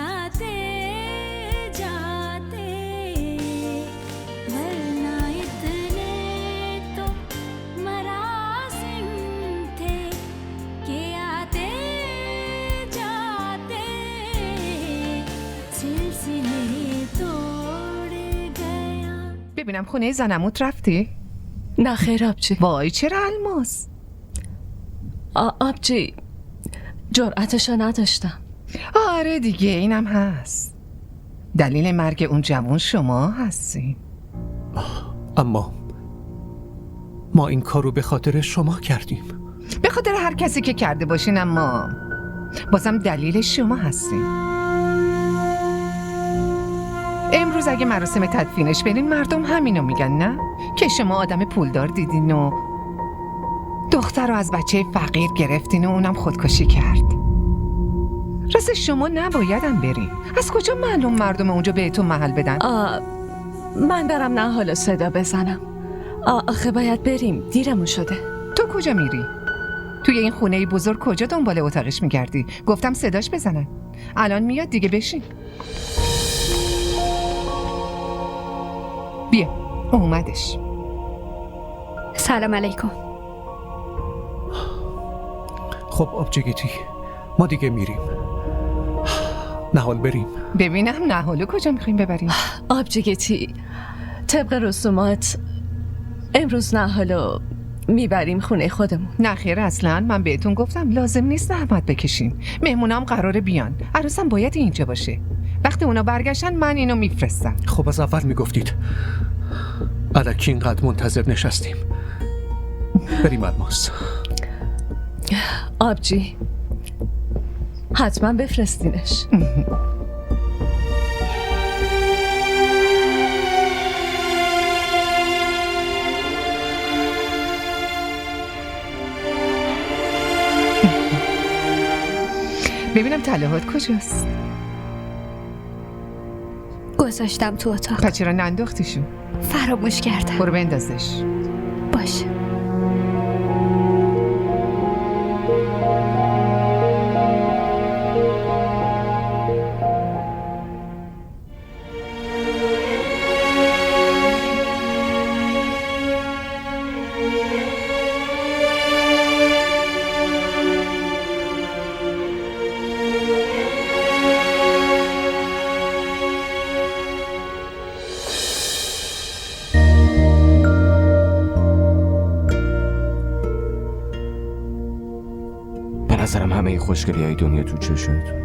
आते जाते वरना इतने तो मरासिम थे कि आते जाते सिलसिले तोड़ गया. ببینم خونه زنموت رفتی؟ نه خیر آبجی. وای چرا الماس؟ آبجی جرأتشو نداشتم. آره دیگه اینم هست. دلیل مرگ اون جوان شما هستین. اما ما این کارو به خاطر شما کردیم. به خاطر هر کسی که کرده باشین، اما بازم دلیل شما هستین. امروز اگه مراسم تدفینش برین مردم همینو میگن، نه؟ که شما آدم پولدار دیدین و دختر رو از بچه فقیر گرفتین و اونم خودکشی کرد. راست شما نبایدم برین. از کجا معلوم مردم اونجا بهتون محل بدن؟ من برم نه حالا صدا بزنم. آخه باید بریم، دیرمون شده. تو کجا میری؟ توی این خونه بزرگ کجا دنبال اتاقش میگردی؟ گفتم صداش بزنن. الان میاد دیگه، بشین. بیا اومدش. سلام علیکم. خب آبجیگیتی ما دیگه میریم. نهال بریم. ببینم نهالو کجا میخواییم ببریم؟ آبجیگیتی طبق رسومات امروز نهالو میبریم خونه خودمون. نه خیر، اصلا من بهتون گفتم لازم نیست زحمت بکشین. مهمونام قراره بیان، عروسم باید اینجا باشه. وقتی اونا برگشتن من اینو میفرستم. خب از اول میگفتید. الکی اینقدر منتظر نشستیم. بریم الماس. آبجی حتما بفرستینش. ببینم طلاهات کجاست؟ گذاشتم تو اتاق. پس چرا ننداختیشو؟ فراموش کردم. برو بندازش. باشه. به نظرم همه خوشگلی های دنیا تو چه شد؟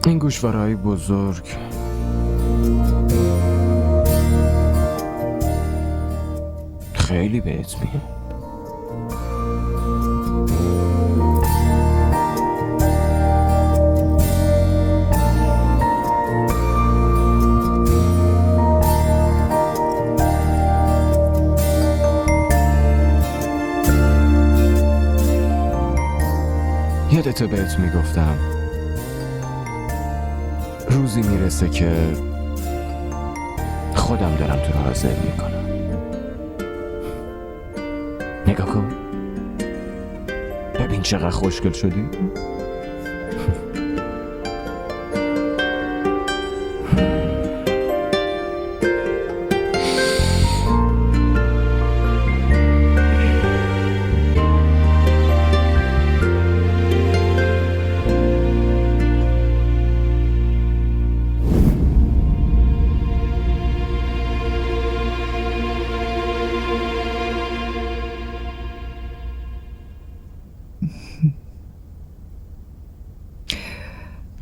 این گوشوارهای بزرگ خیلی بهت میاد. یادت بهت میگفتم روزی میرسه که خودم دارم تو رو حاضر میکنم. نگاه کن، ببین چقدر خوشگل شدی.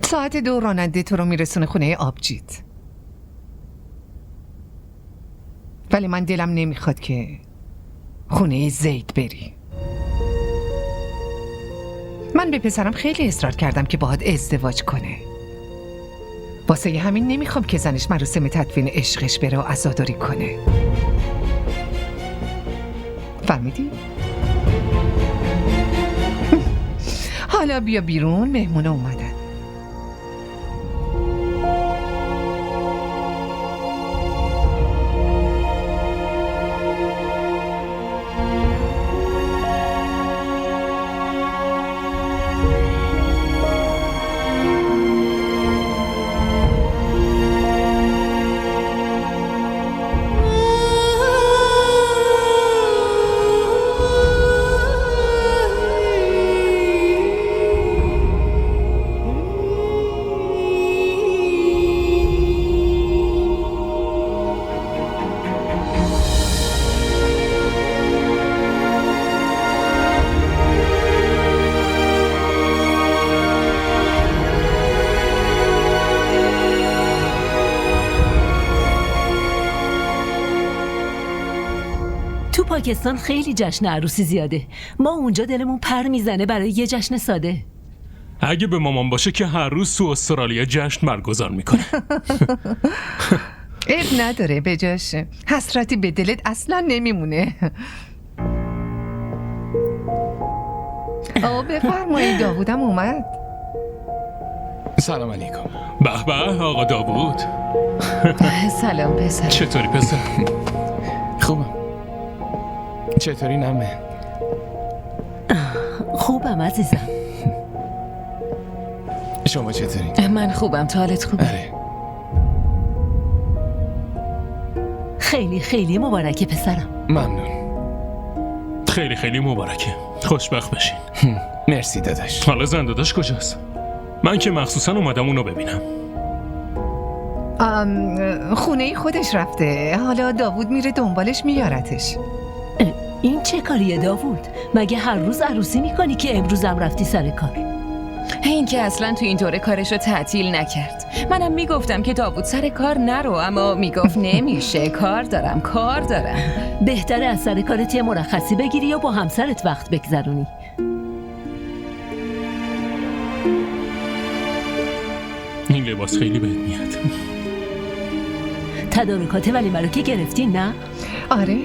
ساعت 2 راننده تو رو میرسونه خونه آبجیت. ولی من دلم نمیخواد که خونه زید بری. من به پسرم خیلی اصرار کردم که باهات ازدواج کنه. واسه همین نمیخوام که زنش مراسم تدفین عشقش بره و عزاداری کنه. فهمیدی؟ حالا بیا بیرون، مهمونه اومدن. پاکستان خیلی جشن عروسی زیاده. ما اونجا دلمون پر میزنه برای یه جشن ساده. اگه به مامان باشه که هر روز تو استرالیا جشن برگزار میکنه. عیب نداره بجاش، حسرتی به دلت اصلا نمیمونه. بفرمایید، داوودم اومد. سلام علیکم. به به آقا داوود، سلام پسر. چطوری پسر؟ خوبم. چطوری نمه؟ خوبم عزیزم. شما چطوری؟ من خوبم، تو حالت خوبه؟ آره. خیلی خیلی مبارکه پسرم. ممنون. خیلی خیلی مبارکه، خوشبخت بشین. مرسی داداش. حالا زن داداش کجاست؟ من که مخصوصا اومدم اونو ببینم. خونه خودش رفته، حالا داوود میره دنبالش میارتش. این چه کاریه داوود؟ مگه هر روز عروسی میکنی که امروزم رفتی سر کار؟ این که اصلا تو این دوره کارشو تعطیل نکرد. منم میگفتم که داوود سر کار نرو، اما میگفت نمیشه، کار دارم. بهتره از سر کارت یه مرخصی بگیری یا با همسرت وقت بگذرونی. این لباس خیلی بهت میاد. تدارکات ولیمه رو که گرفتی نه؟ آره.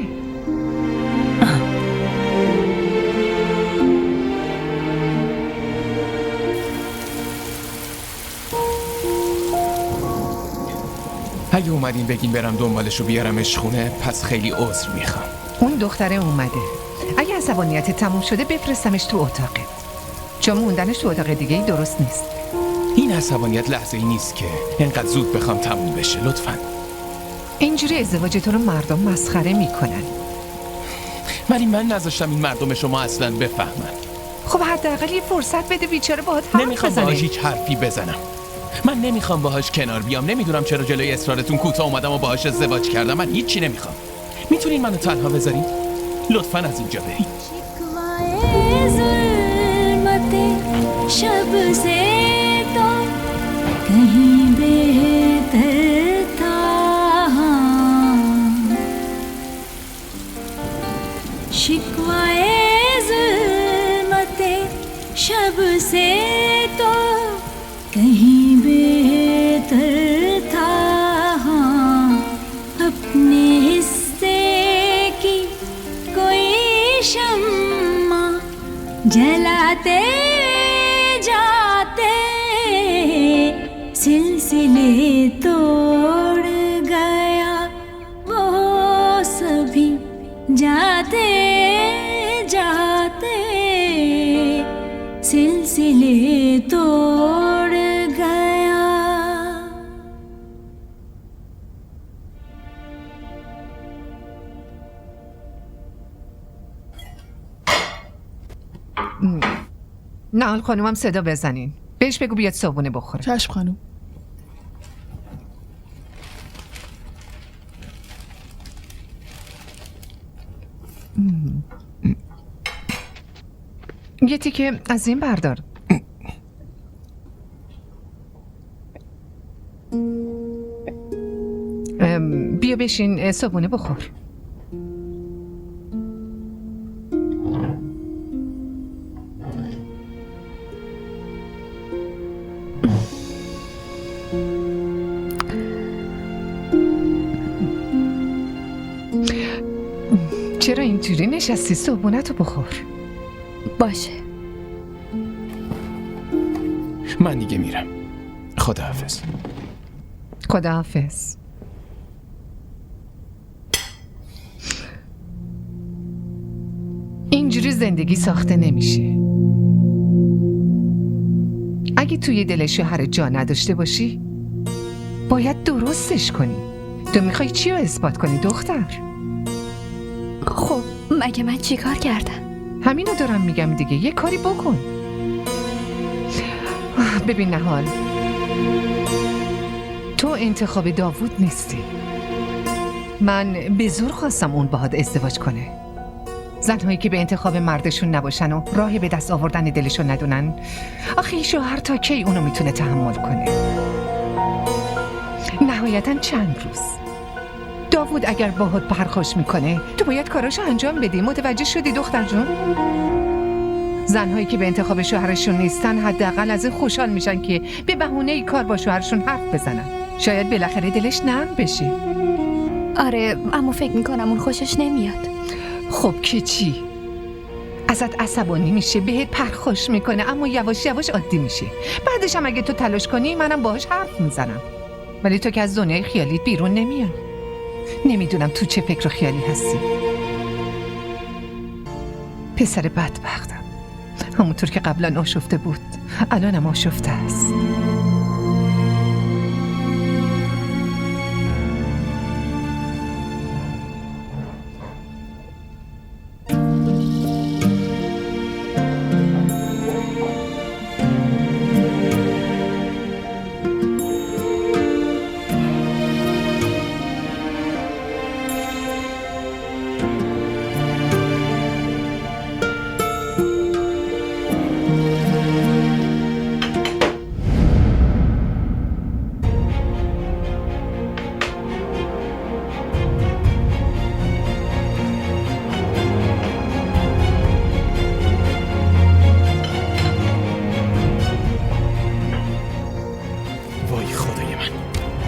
اگه اومدین بگین برم دنبالشو بیارمش خونه، پس خیلی عذر میخوام. اون دختره اومده. اگه عصبانیت تموم شده بفرستمش تو اتاقت، چون موندنش تو اتاق دیگه درست نیست. این عصبانیت لحظه ای نیست که انقدر زود بخوام تموم بشه. لطفاً. اینجوری ازدواج تو رو مردم مسخره میکنن. ولی من نذاشتم این مردم شما اصلا بفهمن. خب حداقل یه فرصت بده بیچاره باهات حرف نمیخوام بزنه. باهاش هیچ حرفی بزنم. من نمیخوام باهاش کنار بیام. نمیدونم چرا جلوی اصرارتون کوتاه اومدم و باهاش ازدواج کردم. من هیچی نمیخوام. میتونین منو تنها بذارین؟ لطفاً از اینجا برید. शब से तो कहीं बेहतर था, हाँ अपने हिस्से की कोई शम्मा जलाते जाते सिलसिले तोड़ गया वो सभी जाते जाते सिलसिले तोड़ गया. نهال خانومم صدا بزنین، بهش بگو بیاد صابونه بخوره. چشم خانوم. یه تیکه از این بردار. بیا بشین صابونه بخور. چرا اینجوری نشستی؟ صابونتو بخور. باشه. من دیگه میرم. خداحافظ. خداحافظ. اینجوری زندگی ساخته نمیشه. اگه توی دل شوهر جا نداشته باشی باید درستش کنی. تو میخوای چی رو اثبات کنی دختر؟ خب مگه من چیکار کردم؟ همینو دارم میگم دیگه، یه کاری بکن. ببین نهال، تو انتخاب داوود نیستی. من به زور خواستم اون باهات ازدواج کنه. زنهایی که به انتخاب مردشون نباشن و راهی به دست آوردن دلشون ندونن، آخه شوهر تا کی اونو میتونه تحمل کنه؟ نهایتاً چند روز داوود اگر باهات پرخوش میکنه تو باید کاراشو انجام بدی. متوجه شدی دختر جون؟ زنهایی که به انتخاب شوهرشون نیستن حداقل از این خوشحال میشن که به بهونه کار با شوهرشون حرف بزنن. شاید بالاخره دلش نرم بشه. آره اما فکر میکنم اون خوشش نمیاد. خب که چی؟ ازت عصبانی میشه، بهت پرخوش میکنه، اما یواش یواش عادی میشه. بعدش هم اگه تو تلاش کنی منم باهاش حرف میزنم. ولی تو که از دنیای خیالیت بیرون نمیای. نمیدونم تو چه فکر و خیالی هستی. پسر بدبختم، همونطور که قبلا آشفته بود الانم آشفته است.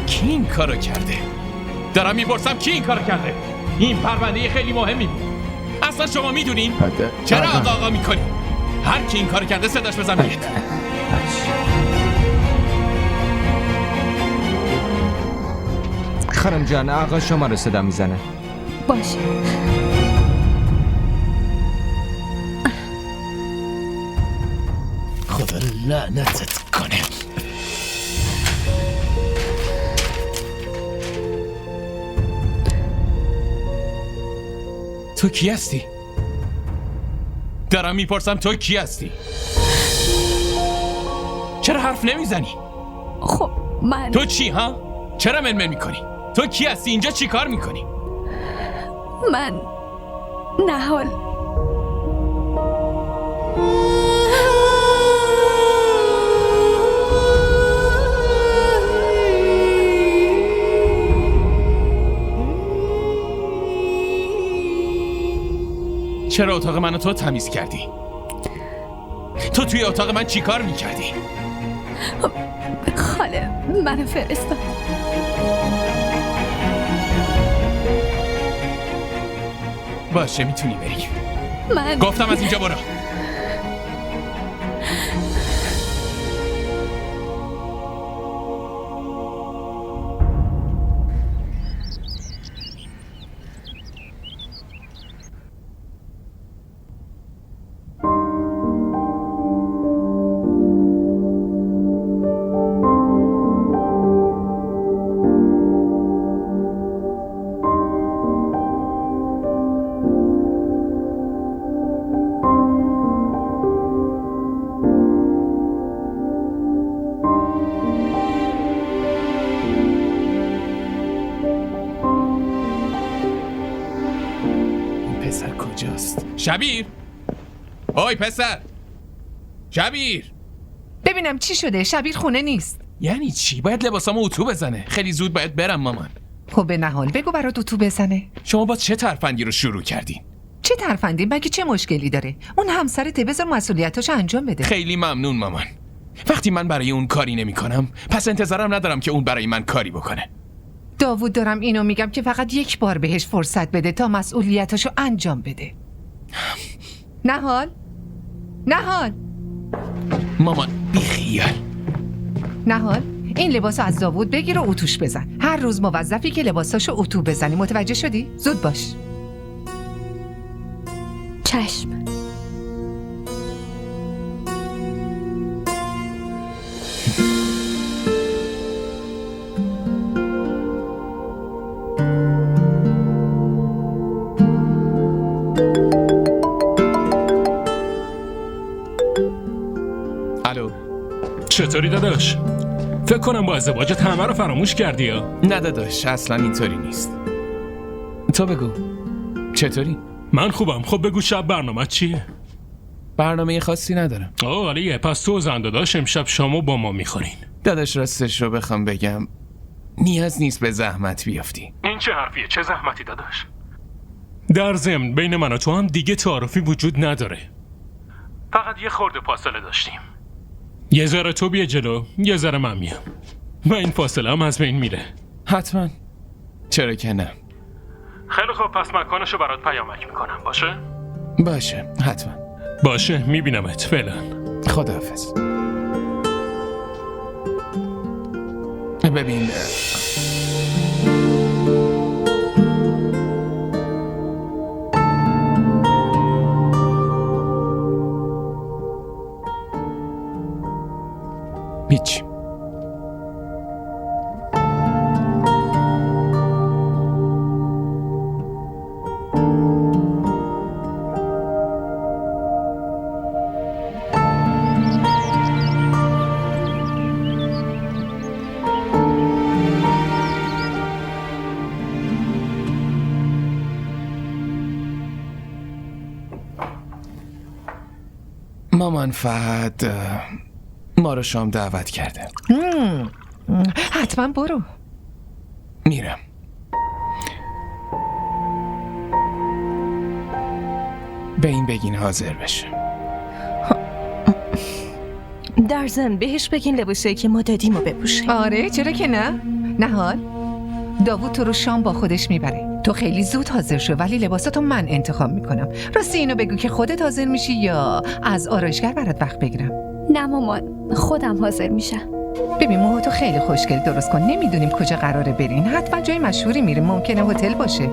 کی این کارو کرده؟ دارم میپرسم کی این کارو کرده؟ این پرونده خیلی مهمی بود. اصلا شما میدونین؟ چرا آقا میکنی؟ هر کی این کارو کرده صداش بزن بیاد. خانم جان، آقا شما رو صدا میزنه. باشه. خدا لعنتت کنه. تو کی هستی؟ دارم میپرسم تو کی هستی؟ چرا حرف نمیزنی؟ خب من تو چی ها؟ چرا منمن میکنی؟ تو کی هستی؟ اینجا چی کار میکنی؟ من نهال. چرا اتاق منو تو تمیز کردی؟ تو توی اتاق من چی کار میکردی؟ خاله منو فرستاد. باشه میتونی بری. من گفتم از اینجا برو. پسر کجاست؟ شبیر! اوی پسر! شبیر! ببینم چی شده؟ شبیر خونه نیست. یعنی چی؟ باید لباسامو اتو بزنه. خیلی زود باید برم مامان. خب به نهال بگو برات اتو بزنه. شما با چه ترفندی رو شروع کردین؟ چه ترفندی؟ مگه چه مشکلی داره؟ اون همسرته، بذار مسئولیتاشو انجام بده. خیلی ممنون مامان. وقتی من برای اون کاری نمی کنم پس انتظارم ندارم که اون برای من کاری بکنه. داوود دارم اینو میگم که فقط یک بار بهش فرصت بده تا مسئولیتاشو انجام بده. نهال؟ نهال؟ مامان بیخیال. نهال؟ این لباسو از داوود بگیر و اتوش بزن. هر روز موظفی که لباساشو اتو بزنی. متوجه شدی؟ زود باش. چشم. الو. چطوری داداش؟ فکر کنم با ازدواجت همه رو فراموش کردی یا؟ نه داداش اصلا اینطوری نیست. تو بگو چطوری؟ من خوبم. خب بگو شب برنامه چیه؟ برنامه خاصی ندارم. عالیه. پس تو و زن داداش امشب شامو با ما میخورین. داداش راستش رو بخوام بگم نیاز نیست به زحمت بیافتی. این چه حرفیه؟ چه زحمتی داداش؟ در ضمن بین من و تو هم دیگه تعارفی وجود نداره. فقط یه خورده فاصله داشتیم. یه ذره تو بیا جلو، یه ذره من میام و این فاصله هم از بین میره. حتما. چرا که نه؟ خیلی خوب، پس مکانشو برات پیامک میکنم. باشه؟ باشه، حتما. باشه، میبینمت. فعلا خداحافظ. ببین، هیچ. مامان فهد ما رو شام دعوت کرده. حتما برو. میرم. به این بگین حاضر بشه. در ضمن بهش بگین لباسایی که ما دادیمو بپوشه. آره چرا که نه؟ نهال داوود تو رو شام با خودش میبره. تو خیلی زود حاضر شو، ولی لباساتو من انتخاب میکنم. راستی اینو بگو که خودت حاضر میشی یا از آرایشگر برات وقت بگیرم؟ نه مامان، خودم حاضر میشم. ببین موهاتو خیلی خوشگل درست کن. نمیدونیم کجا قراره برین. حتما جای مشهوری میریم. ممکنه هتل باشه.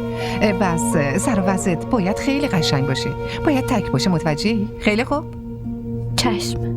بس سر و وضعت باید خیلی قشنگ باشه. باید تک باشه. متوجهی؟ خیلی خوب. چشم.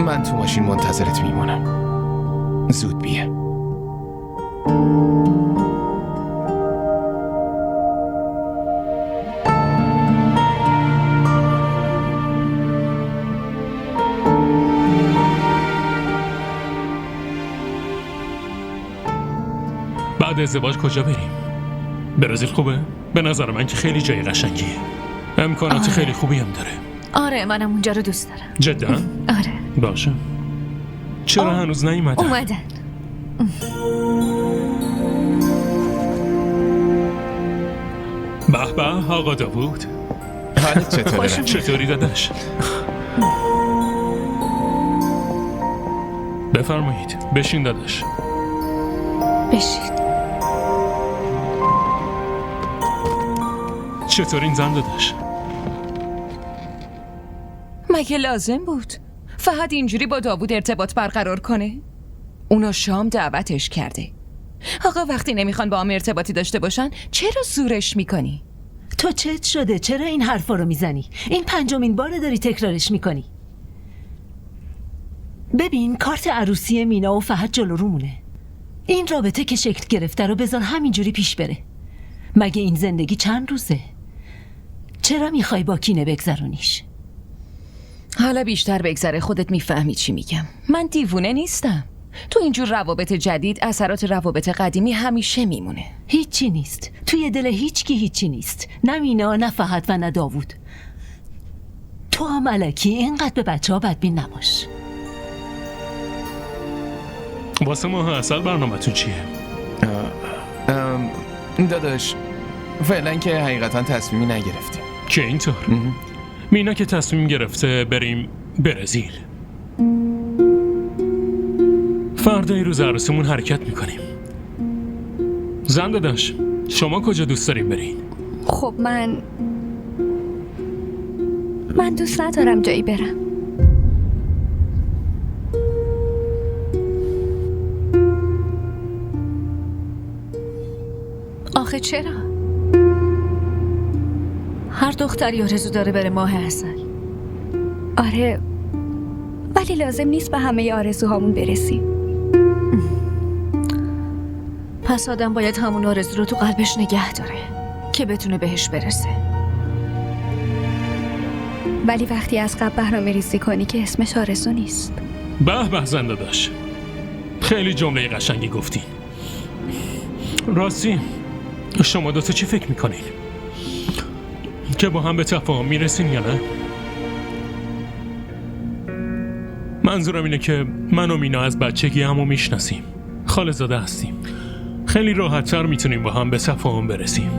من تو ماشین منتظرت میمونم. زود بیا. بعد ازدواج کجا بریم؟ برزیل خوبه؟ به نظر من که خیلی جای قشنگیه. امکانات خیلی خوبی هم داره. آره منم اونجا رو دوست دارم. جدا؟ آره. باشه. چرا هنوز نیومدن؟ اومدن. به به آقا داوود. حالت چطوره؟ چطوری داداش؟ بفرمایید بشین داداش. بشین. چطور این زن داداش؟ مگه لازم بود فقط اینجوری با داوود ارتباط برقرار کنه؟ اونا شام دعوتش کرده. آقا وقتی نمیخوان با هم ارتباطی داشته باشن چرا زورش میکنی؟ تو چت شده؟ چرا این حرفا رو میزنی؟ این 5مین باره داری تکرارش میکنی. ببین کارت عروسی مینا و فهد جلو رومونه. این رابطه که شکل گرفته رو بذار همینجوری پیش بره. مگه این زندگی چند روزه؟ چرا میخوای با کینه بگذرونیش؟ حالا بیشتر بگذره خودت میفهمی چی میگم. من دیوونه نیستم. تو اینجور روابط جدید اثرات روابط قدیمی همیشه میمونه. هیچی نیست. توی دل هیچکی هیچی نیست. نه مینا نه فهد و نه داوود. تو هم الکی اینقدر به بچه ها بدبین نباش. واسه ماه اصل برنامه تو چیه؟ داداش فعلا که حقیقتا تصمیمی نگرفتیم. که اینطور؟ مینا که تصمیم گرفته بریم برزیل. فردای روز عروسیمون حرکت میکنیم. زن داداش، شما کجا دوست داریم برین؟ خب من دوست ندارم جایی برم. آخه چرا؟ هر دختری آرزو داره بره ماه عسل. آره، ولی لازم نیست به همه آرزوهامون برسیم. پس آدم باید همون آرزو رو تو قلبش نگه داره که بتونه بهش برسه. ولی وقتی از قبل برنامه ریزی کنی که اسمش آرزو نیست. به به زن داداش، خیلی جمله قشنگی گفتین. راستی شما دوتا چی فکر میکنین؟ که با هم به تفاهم میرسین یا نه؟ منظورم اینه که من و مینا از بچگی همو میشناسیم، خاله زاده هستیم، خیلی راحت‌تر میتونیم با هم به تفاهم برسیم.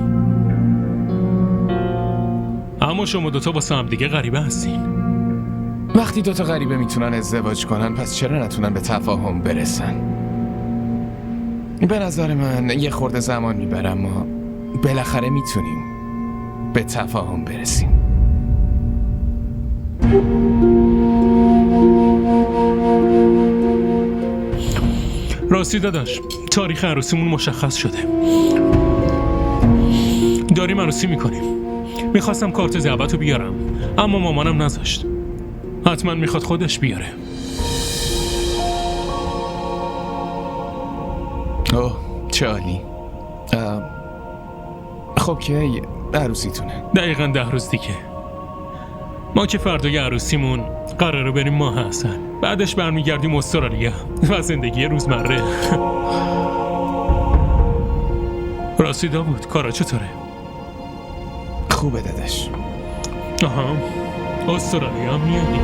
اما شما دوتا با هم دیگه غریبه هستین. وقتی دوتا غریبه میتونن ازدواج کنن، پس چرا نتونن به تفاهم برسن؟ به نظر من یه خورده زمان میبره، اما بالاخره میتونیم به تفاهم برسیم. راستی داداش، تاریخ عروسیمون مشخص شده. داریم عروسی میکنیم. میخواستم کارت دعوت رو بیارم، اما مامانم نذاشت. حتما میخواد خودش بیاره. اوه چه عالی. خب که عروسیتونه؟ دقیقاً 10 روز دیگه. ما که فردای عروسیمون قراره بریم ماه عسل، بعدش برمیگردیم استرالیا و زندگی روزمره. راستی داوود، کارا چطوره؟ خوبه داداش. آها، استرالیا هم میادی؟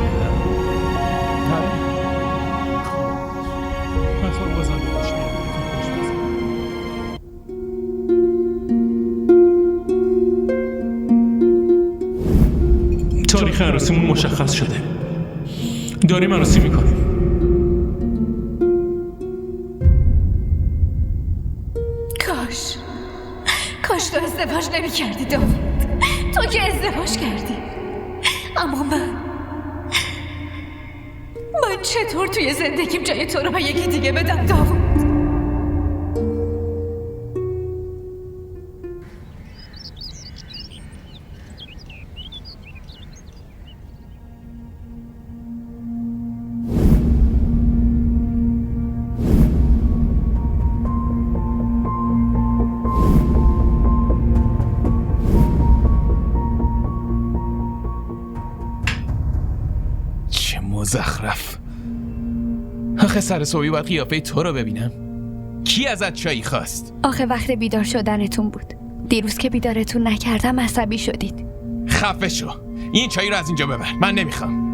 تاریخ عروسیمون مشخص شده. داریم عروسی میکنیم. کاش تو ازدواج نمی کردی داوود. تو که ازدواج کردی. اما من چطور توی زندگیم جای تو رو به یکی دیگه بدم داوود؟ مزخرف. آخه سر صبحی باید قیافه تو رو ببینم. کی ازت چایی خواست؟ آخه وقت بیدار شدنتون بود. دیروز که بیدارتون نکردم عصبی شدید. خفه شو. این چایی رو از اینجا ببر. من نمیخوام.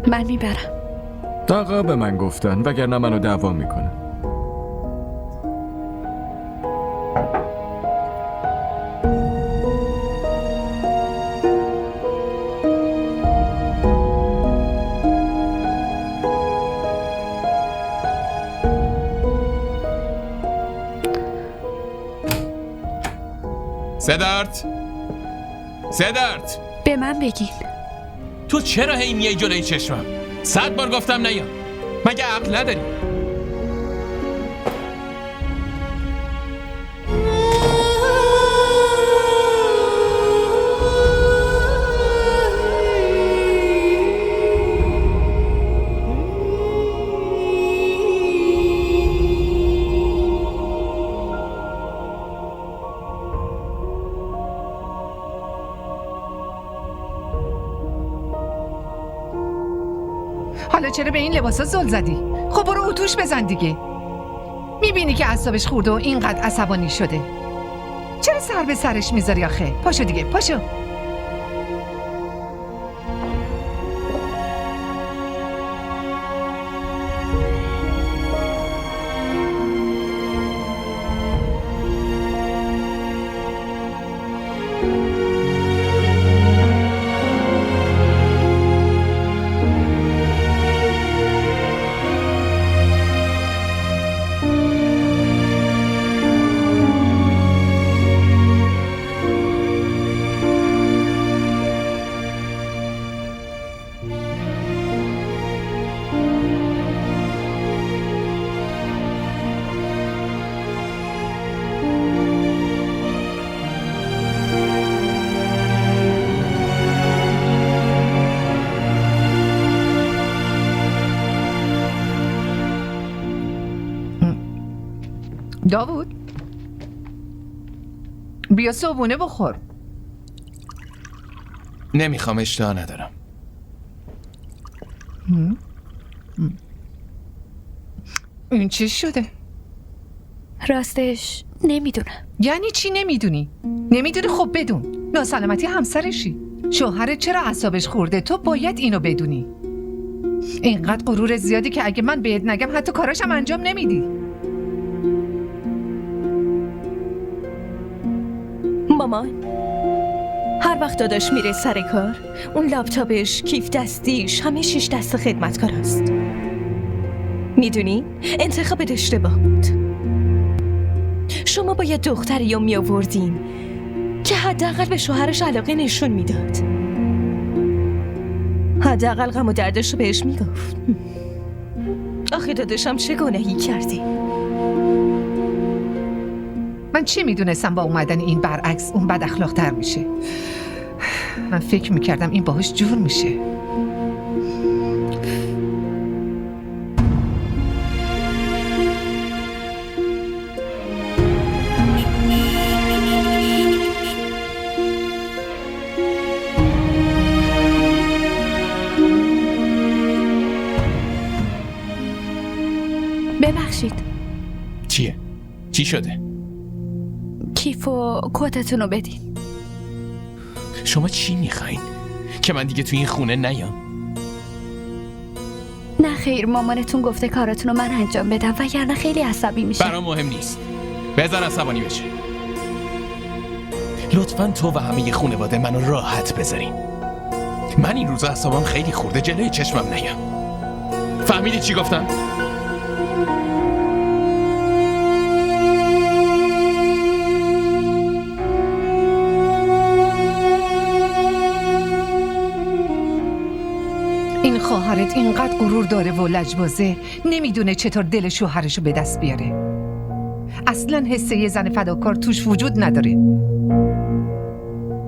من میبرم. آقا به من گفتن، وگرنه منو دعوا میکنن. سدارت به من بگین. تو چرا هی میای جلوی چشمم؟ 100 بار گفتم نیا. مگه عقل نداری؟ حالا چرا به این لباسا زل زدی؟ خب برو اتوش بزن دیگه. میبینی که اعصابش خورده و اینقدر عصبانی شده. چرا سر به سرش میذاری آخه؟ پاشو دیگه، پاشو. داوود بیا صبحونه بخور. نمیخوام، اشتها ندارم. این چی شده؟ راستش نمیدونم. یعنی چی نمیدونی؟ نمیدونی؟ خب بدون. ناسلامتی همسرشی. شوهرت چرا اعصابش خورده؟ تو باید اینو بدونی. اینقدر غرور زیادی که اگه من بهت نگم حتی کاراشم انجام نمیدی. مامان، هر وقت داداش میره سر کار، اون لپتاپش، کیف دستیش، همه 6 دست خدمتکار است. میدونی؟ انتخابت اشتباه بود. شما باید دختری رو میآوردین که حداقل به شوهرش علاقه نشون میداد. حداقل غم و دردش رو بهش میگفت. آخه داداشم چه گناهی کردی؟ من چی میدونستم با اومدن این برعکس اون بد اخلاق‌تر میشه. من فکر میکردم این باهاش جور میشه. ببخشید. چیه؟ چی شده؟ کیف و کتتون رو بدین. شما چی میخواین؟ که من دیگه توی این خونه نیام؟ نه خیر، مامانتون گفته کاراتون رو من انجام بدم وگرنه خیلی عصبی میشه. برام مهم نیست. بذار عصبانی بشه. لطفاً تو و همه خانواده منو راحت بذارین. من این روزا اعصابم خیلی خورده، جلوی چشمم نیام. فهمیدی چی گفتم؟ این خواهرت اینقدر غرور داره و لجبازه، نمیدونه چطور دل شوهرشو به دست بیاره. اصلا حس یه زن فداکار توش وجود نداره.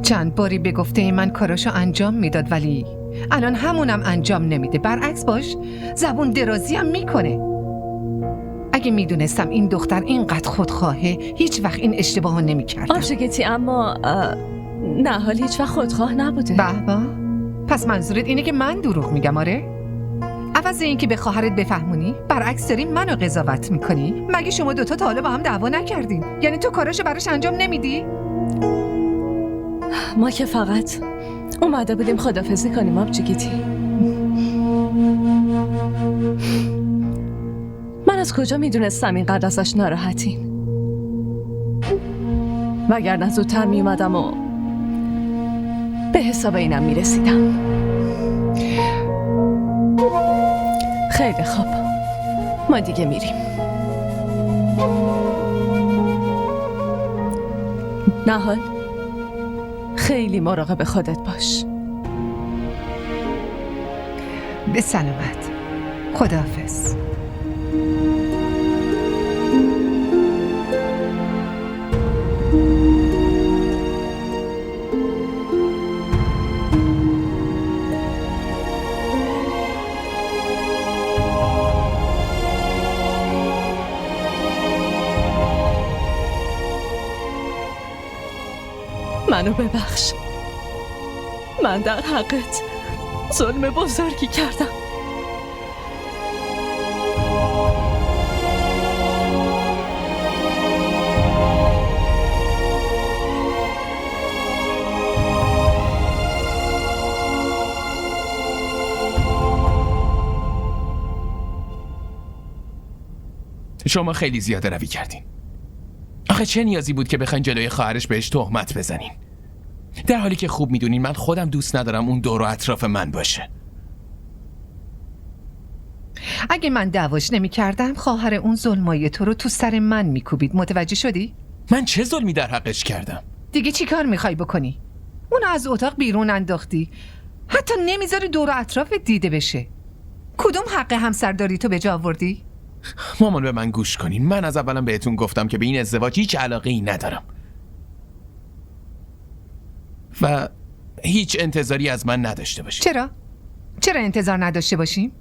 چند باری به گفته من کاراشو انجام میداد ولی الان همونم انجام نمیده. برعکس باش زبون درازی هم میکنه. اگه میدونستم این دختر اینقدر خودخواهه هیچ وقت این اشتباهو نمیکردم. آرژگتی، اما نه، حال هیچ وقت خودخواه نبوده. به پس منظورت اینه که من دروغ میگم؟ آره؟ عوض این که به خواهرت بفهمونی برعکس داری منو قضاوت میکنی. مگه شما دوتا تا حالا با هم دعوا نکردین؟ یعنی تو کاراشو براش انجام نمیدی؟ ما که فقط اومده بودیم خدافزی کنیم آبجیگیتی. من از کجا میدونستم اینقدر ازش ناراحتین؟ وگرنه زودتر میومدم و به حساب اینم میرسیدم. خیلی خوب، ما دیگه میریم. نهال، خیلی مراقب خودت باش. به سلامت. خداحافظ. منو ببخش. من در حقت ظلم بزرگی کردم. شما خیلی زیاده روی کردین. آخه چه نیازی بود که بخواین جلوی خواهرش بهش تهمت بزنین؟ در حالی که خوب میدونین من خودم دوست ندارم اون دور و اطراف من باشه. اگه من دعواش نمی کردم خواهر اون ظلمای تو رو تو سر من میکوبید. متوجه شدی؟ من چه ظلمی در حقش کردم؟ دیگه چی کار میخوای بکنی؟ اونو از اتاق بیرون انداختی، حتی نمیذاری دور و اطراف دیده بشه. کدوم حق همسرداری تو به جا آوردی؟ مامان به من گوش کنین. من از اولم بهتون گفتم که به این ازدواج هیچ علاقه ای ندارم و هیچ انتظاری از من نداشته باشین. چرا انتظار نداشته باشیم؟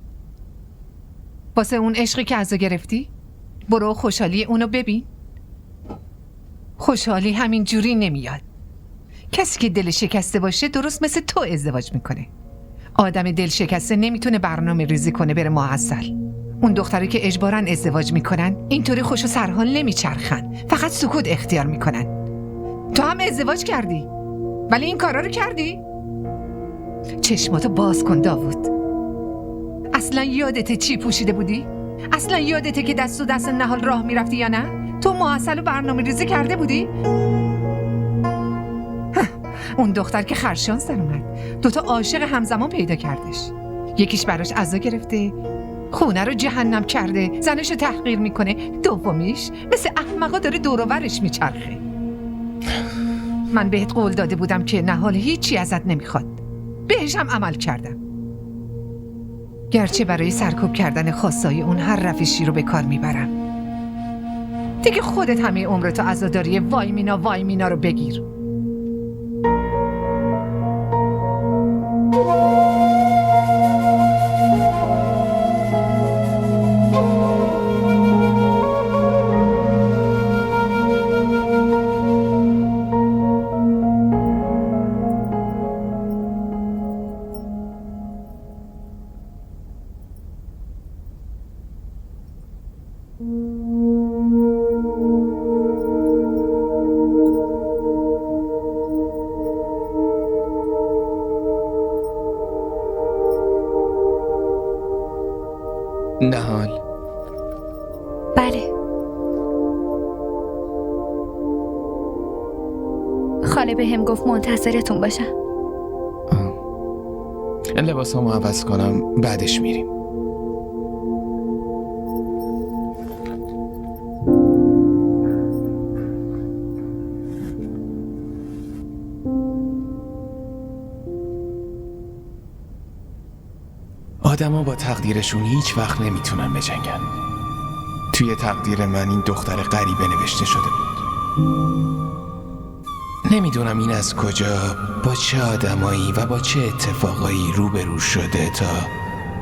واسه اون عشقی که ازو گرفتی؟ برو خوشحالی اونو ببین. خوشحالی همین جوری نمیاد. کسی که دل شکسته باشه درست مثل تو ازدواج میکنه. آدم دل شکسته نمیتونه برنامه ریزی کنه بره ماحصل. اون دختری که اجباراً ازدواج میکنن اینطوری خوش و سرحال نمیچرخن، فقط سکوت اختیار میکنن. تو هم ازدواج کردی ولی این کارا رو کردی؟ چشماتو باز کن داوود. اصلا یادته چی پوشیده بودی؟ اصلا یادته که دست و دست نهال راه میرفتی یا نه؟ تو ماحصل و برنامه ریزی کرده بودی؟ اون دختر که خرشانس در اومد، دوتا عاشق همزمان پیدا کردش. یکیش براش عزا گرفته، خونه رو جهنم کرده، زنشو تحقیر میکنه. دومیش مثل احمقا داره دور و برش میچرخه. من بهت قول داده بودم که نهال هیچی ازت نمیخواد. بهش هم عمل کردم. گرچه برای سرکوب کردن خواستای اون هر روشی رو به کار میبرم. دیگه خودت همه عمرتو عزاداری وای مینا رو بگیر. نهال. بله. خاله به هم گفت منتظرتون باشم. لباس همو عوض کنم بعدش میریم. آدما با تقدیرشون هیچ وقت نمیتونن بجنگن. توی تقدیر من این دختر غریبه نوشته شده بود. نمیدونم این از کجا، با چه آدمایی و با چه اتفاقایی روبرو شده تا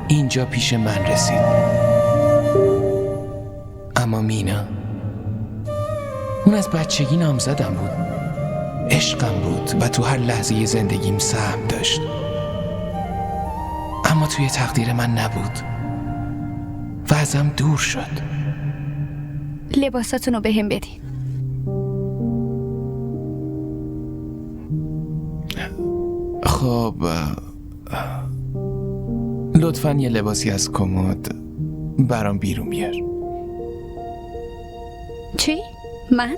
اینجا پیش من رسید. اما مینا، اون از بچگی نامزدم بود، عشقم بود و تو هر لحظه زندگیم سهم داشت. اما توی تقدیر من نبود و ازم دور شد. لباساتونو به هم بدین. خب لطفاً یه لباسی از کمد برام بیرون بیار. چی؟ من؟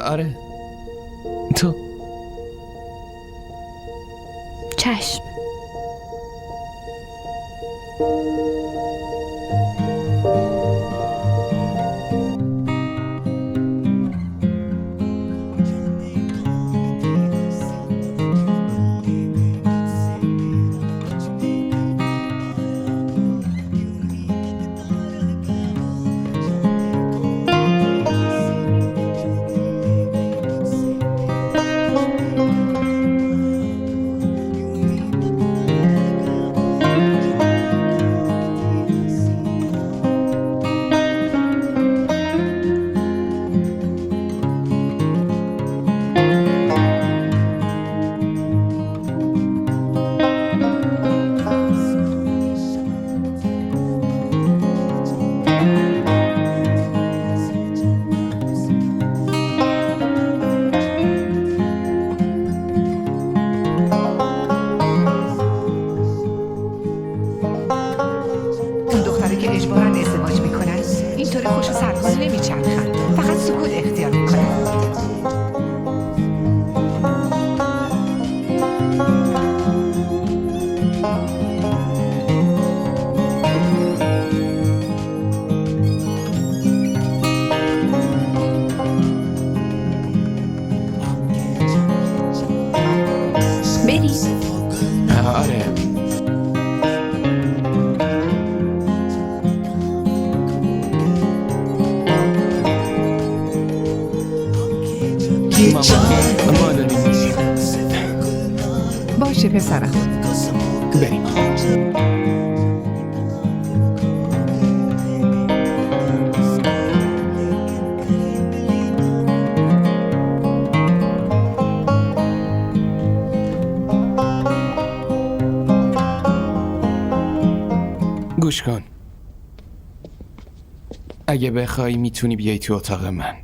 آره تو. چشم. آره. ماما داریم. باشه پسرم. بریم. گوش کن. اگه بخوای میتونی بیای تو اتاق من.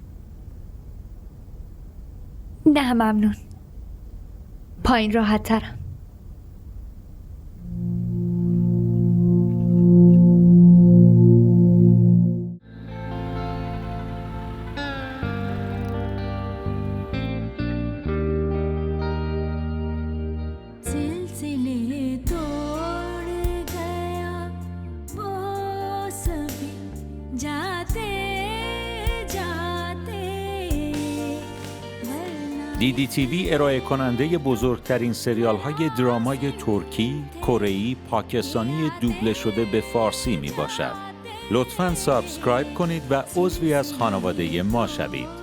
نه ممنون. پایین راحت ترم. DDTV ارائه کننده بزرگترین سریال های درامای ترکی، کره‌ای، پاکستانی دوبله شده به فارسی می باشد. لطفاً سابسکرایب کنید و عضوی از خانواده ما شوید.